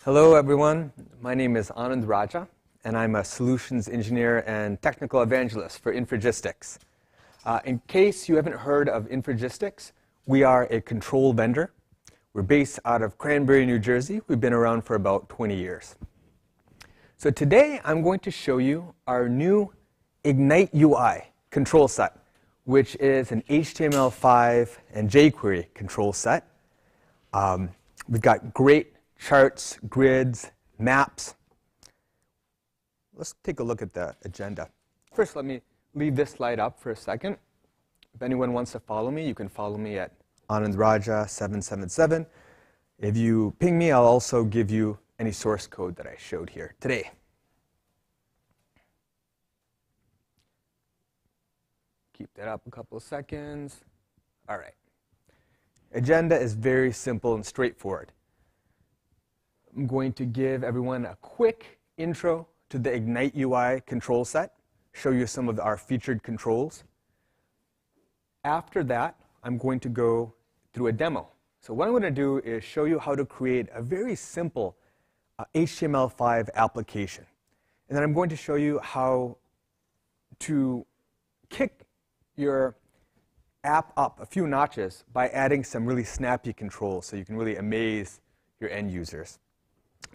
Hello everyone, my name is Anand Raja and I'm a solutions engineer and technical evangelist for Infragistics. In case you haven't heard of Infragistics, we are a control vendor. We're based out of Cranberry, New Jersey. We've been around for about 20 years. So today I'm going to show you our new Ignite UI control set, which is an HTML5 and jQuery control set. We've got great charts, grids, maps. Let's take a look at the agenda. First, let me leave this slide up for a second. If anyone wants to follow me, you can follow me at AnandRaja777. If you ping me, I'll also give you any source code that I showed here today. Keep that up a couple of seconds. All right. Agenda is very simple and straightforward. I'm going to give everyone a quick intro to the Ignite UI control set, show you some of our featured controls. After that, I'm going to go through a demo. So what I'm going to do is show you how to create a very simple HTML5 application. And then I'm going to show you how to kick your app up a few notches by adding some really snappy controls so you can really amaze your end users.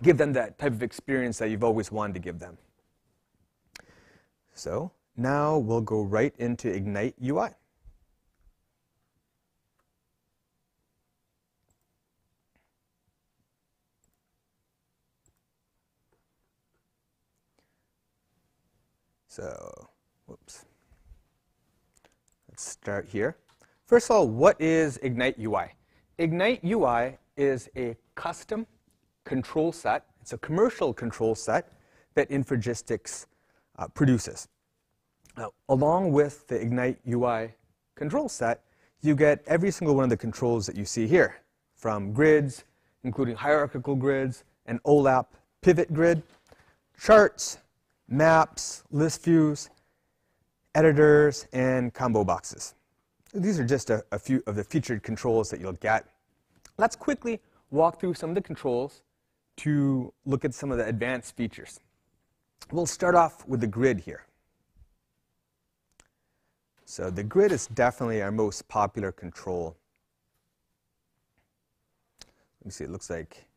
Give them that type of experience that you've always wanted to give them. So now we'll go right into Ignite UI. So, whoops. Let's start here. First of all, what is Ignite UI? Ignite UI is a custom control set. It's a commercial control set that Infragistics produces. Now, along with the Ignite UI control set, you get every single one of the controls that you see here, from grids, including hierarchical grids, an OLAP pivot grid, charts, maps, list views, editors, and combo boxes. These are just a few of the featured controls that you'll get. Let's quickly walk through some of the controls to look at some of the advanced features. We'll start off with the grid here. So the grid is definitely our most popular control. Let me see, it looks like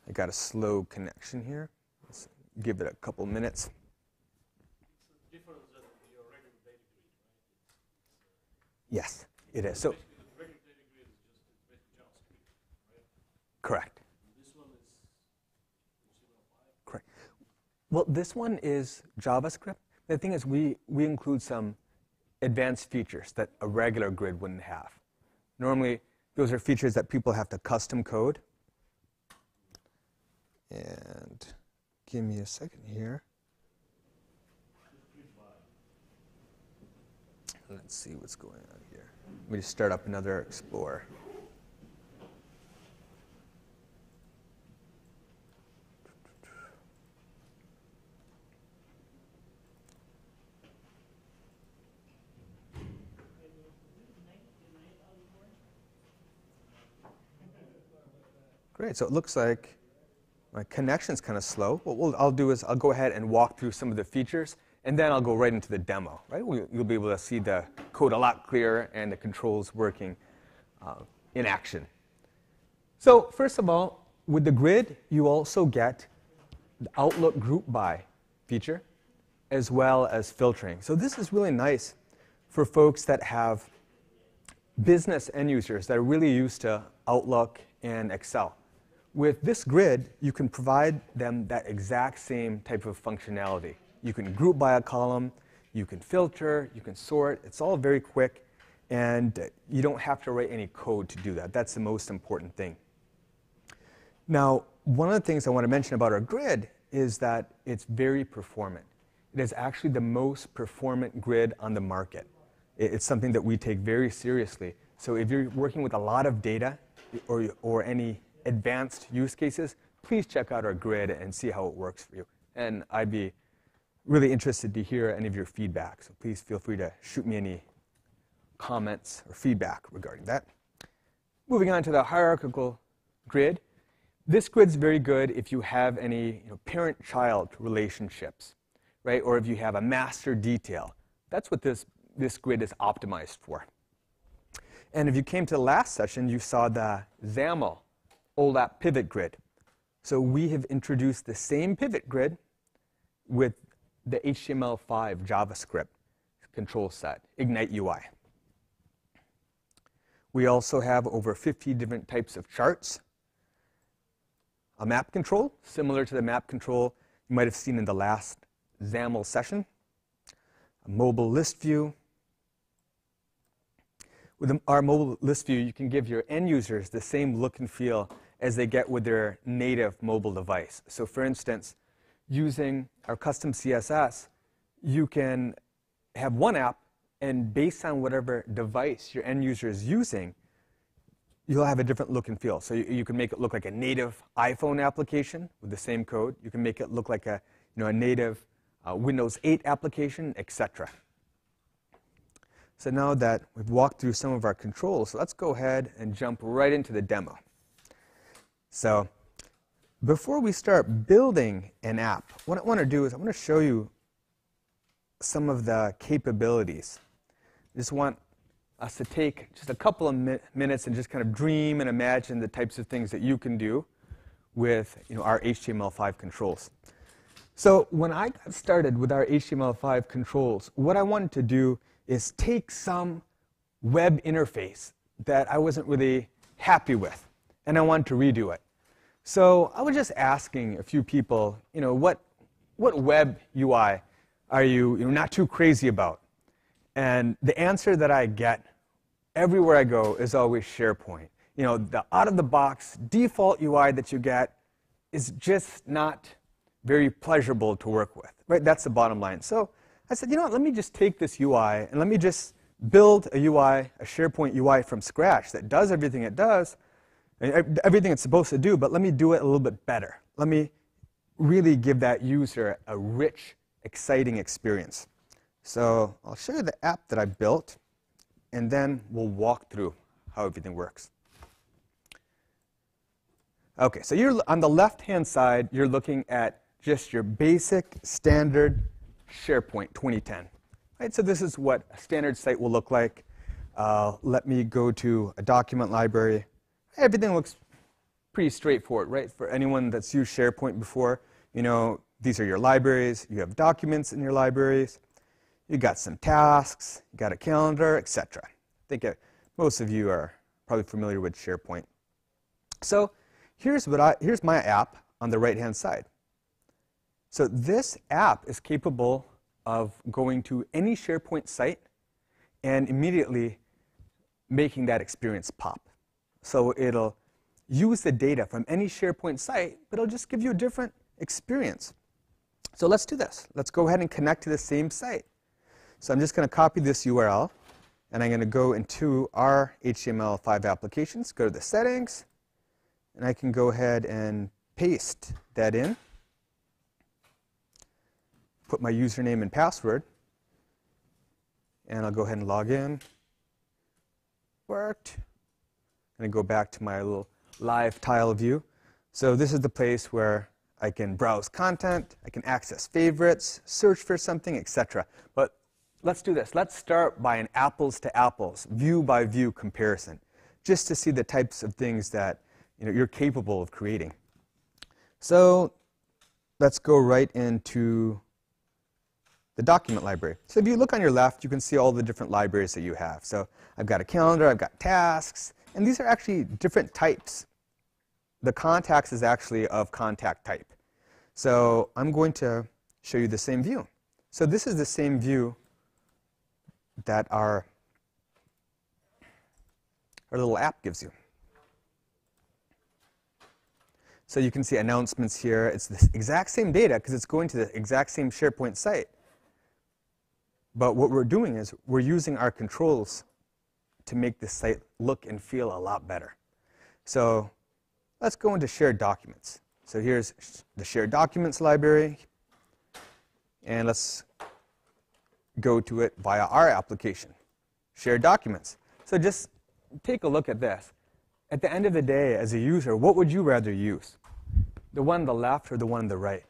I got a slow connection here. Let's give it a couple minutes. Yes, it is. So, correct. Correct. Well, this one is JavaScript. The thing is, we include some advanced features that a regular grid wouldn't have. Normally, those are features that people have to custom code. And give me a second here. Let's see what's going on here. Let me just start up another Explorer. Great, so it looks like my connection's kind of slow. What I'll do is I'll go ahead and walk through some of the features, and then I'll go right into the demo. Right? You'll be able to see the code a lot clearer and the controls working in action. So first of all, with the grid, you also get the Outlook Group By feature, as well as filtering. So this is really nice for folks that have business end users that are really used to Outlook and Excel. With this grid, you can provide them that exact same type of functionality. You can group by a column, you can filter, you can sort. It's all very quick, and you don't have to write any code to do that. That's the most important thing. Now, one of the things I want to mention about our grid is that it's very performant. It is actually the most performant grid on the market. It's something that we take very seriously. So if you're working with a lot of data or any advanced use cases, please check out our grid and see how it works for you. And I'd be really interested to hear any of your feedback. So please feel free to shoot me any comments or feedback regarding that. Moving on to the hierarchical grid, This grid's very good if you have any parent-child relationships, right? Or if you have a master detail. That's what this grid is optimized for. And if you came to the last session, you saw the XAML OLAP pivot grid. So we have introduced the same pivot grid with the HTML5 JavaScript control set, Ignite UI. We also have over 50 different types of charts. A map control, similar to the map control you might have seen in the last XAML session. A mobile list view. With our mobile list view, you can give your end users the same look and feel as they get with their native mobile device. So for instance, using our custom CSS, you can have one app, and based on whatever device your end user is using, you'll have a different look and feel. So you can make it look like a native iPhone application with the same code. You can make it look like a native Windows 8 application, etc. So now that we've walked through some of our controls, let's go ahead and jump right into the demo. So before we start building an app, what I want to do is I want to show you some of the capabilities. I just want us to take just a couple of minutes and just kind of dream and imagine the types of things that you can do with our HTML5 controls. So when I got started with our HTML5 controls, what I wanted to do is take some web interface that I wasn't really happy with, and I wanted to redo it. So I was just asking a few people, what web UI are you not too crazy about? And the answer that I get everywhere I go is always SharePoint. The out-of-the-box default UI that you get is just not very pleasurable to work with, right? That's the bottom line. So I said, let me just take this UI and let me just build a UI, a SharePoint UI from scratch that does everything it does, everything it's supposed to do, but let me do it a little bit better. Let me really give that user a rich, exciting experience. So I'll show you the app that I built, and then we'll walk through how everything works. Okay, so you're on the left-hand side, you're looking at just your basic standard SharePoint 2010. Right, so this is what a standard site will look like. Let me go to a document library. Everything looks pretty straightforward, right? For anyone that's used SharePoint before, these are your libraries. You have documents in your libraries. You got some tasks. You got a calendar, etc. I think most of you are probably familiar with SharePoint. So here's my app on the right-hand side. So this app is capable of going to any SharePoint site and immediately making that experience pop. So it'll use the data from any SharePoint site, but it'll just give you a different experience. So let's do this. Let's go ahead and connect to the same site. So I'm just going to copy this URL, and I'm going to go into our HTML5 applications, go to the settings, and I can go ahead and paste that in. Put my username and password, and I'll go ahead and log in. Worked. I'm going to go back to my little live tile view. So this is the place where I can browse content, I can access favorites, search for something, etc. But let's do this. Let's start by an apples-to-apples, view-by-view comparison, just to see the types of things that you're capable of creating. So let's go right into the document library. So if you look on your left, you can see all the different libraries that you have. So I've got a calendar, I've got tasks, and these are actually different types. The contacts is actually of contact type. So I'm going to show you the same view. So this is the same view that our little app gives you. So you can see announcements here. It's the exact same data because it's going to the exact same SharePoint site. But what we're doing is we're using our controls to make the site look and feel a lot better. So let's go into shared documents. So here's the shared documents library. And let's go to it via our application, shared documents. So just take a look at this. at the end of the day, as a user, what would you rather use? The one on the left or the one on the right?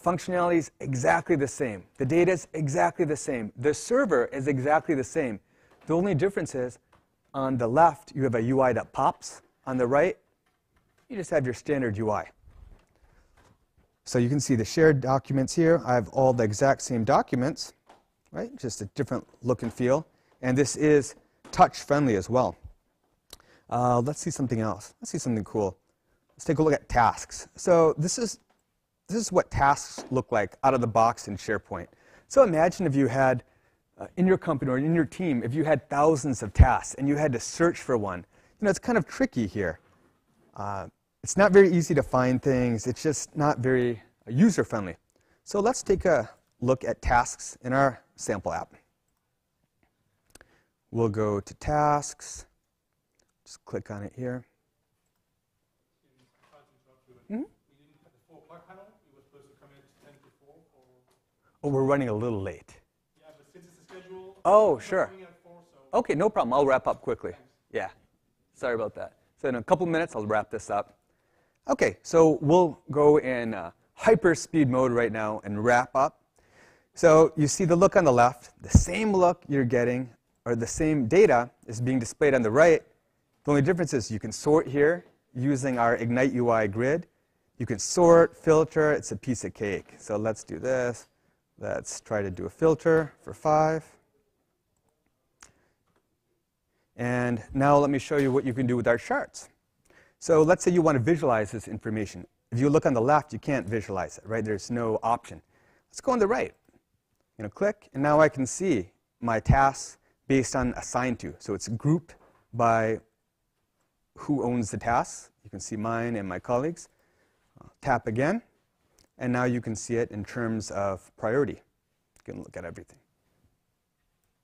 Functionality is exactly the same. The data is exactly the same. The server is exactly the same. The only difference is on the left, you have a UI that pops. On the right, you just have your standard UI. So you can see the shared documents here. I have all the exact same documents, right? Just a different look and feel. And this is touch-friendly as well. Let's see something else. Let's see something cool. Let's take a look at tasks. So this is what tasks look like out of the box in SharePoint. So imagine if you had, in your company or in your team, if you had thousands of tasks and you had to search for one. You know, it's kind of tricky here. It's not very easy to find things. It's just not very user-friendly. So let's take a look at tasks in our sample app. We'll go to tasks. Just click on it here. Mm-hmm. Oh, we're running a little late. Yeah, but since it's a schedule. Oh, sure. 4, so. Okay, no problem. I'll wrap up quickly. Thanks. Yeah. Sorry about that. So in a couple minutes, I'll wrap this up. Okay, so we'll go in hyper-speed mode right now and wrap up. So you see the look on the left. The same look you're getting, or the same data, is being displayed on the right. The only difference is you can sort here using our Ignite UI grid. You can sort, filter. It's a piece of cake. So let's do this. Let's try to do a filter for 5. And now let me show you what you can do with our charts. So let's say you want to visualize this information. If you look on the left, you can't visualize it, right? There's no option. Let's go on the right. Click, and now I can see my tasks based on assigned to. So it's grouped by who owns the tasks. You can see mine and my colleagues. Tap again, and now you can see it in terms of priority. You can look at everything.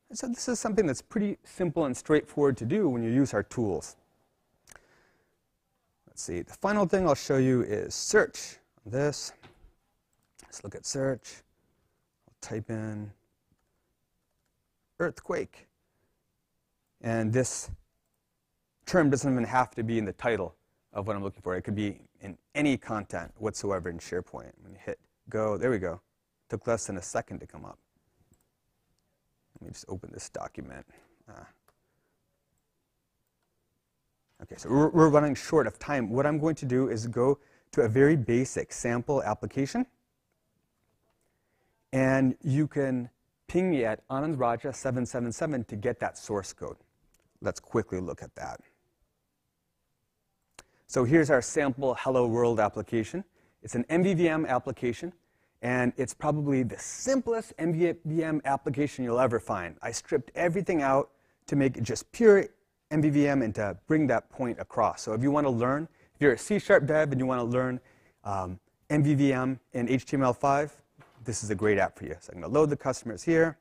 And so this is something that's pretty simple and straightforward to do when you use our tools. Let's see, the final thing I'll show you is search. This. Let's look at search. I'll type in earthquake. And this term doesn't even have to be in the title of what I'm looking for. It could be in any content whatsoever in SharePoint. When you hit go, there we go. It took less than a second to come up. Let me just open this document. Okay, so we're running short of time. What I'm going to do is go to a very basic sample application. And you can ping me at AnandRaja777 to get that source code. Let's quickly look at that. So here's our sample Hello World application. It's an MVVM application, and it's probably the simplest MVVM application you'll ever find. I stripped everything out to make it just pure MVVM and to bring that point across. So if you want to learn, if you're a C# dev and you want to learn MVVM in HTML5, this is a great app for you. So I'm going to load the customers here,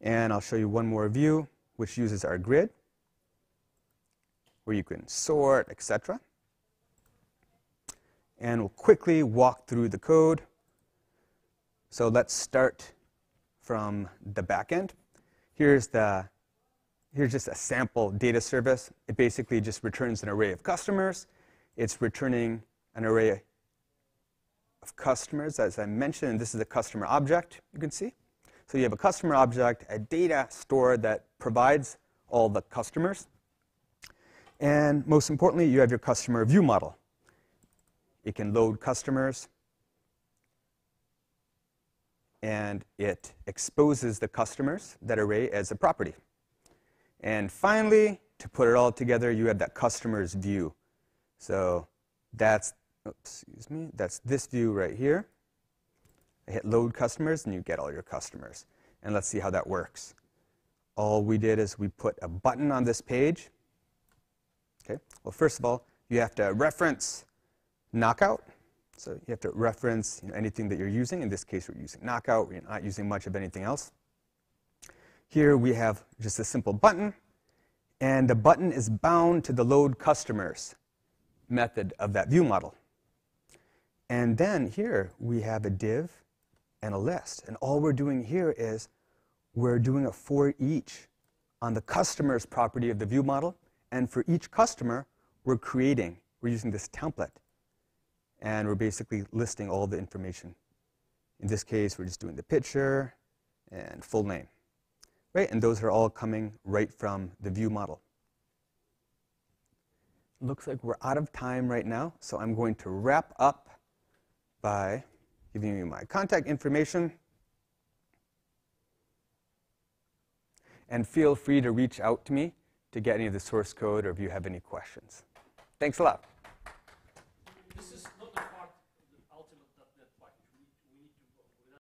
and I'll show you one more view, which uses our grid, where you can sort, etc. And we'll quickly walk through the code. So let's start from the back end. Here's just a sample data service. It basically just returns an array of customers. It's returning an array of customers, as I mentioned, and this is a customer object, you can see. So you have a customer object, a data store that provides all the customers. And most importantly, you have your customer view model. It can load customers, and it exposes the customers, that array, as a property. And finally, to put it all together, you have that customer's view. So that's this view right here. I hit load customers, and you get all your customers. And let's see how that works. All we did is we put a button on this page. Okay. Well, first of all, you have to reference Knockout. So you have to reference anything that you're using. In this case, we're using Knockout. We're not using much of anything else. Here we have just a simple button, and the button is bound to the load customers method of that view model. And then here we have a div and a list. And all we're doing here is we're doing a for each on the customer's property of the view model. And for each customer, we're using this template, and we're basically listing all the information. In this case, we're just doing the picture and full name, right? And those are all coming right from the view model. Looks like we're out of time right now, so I'm going to wrap up by giving you my contact information. And feel free to reach out to me to get any of the source code or if you have any questions. Thanks a lot.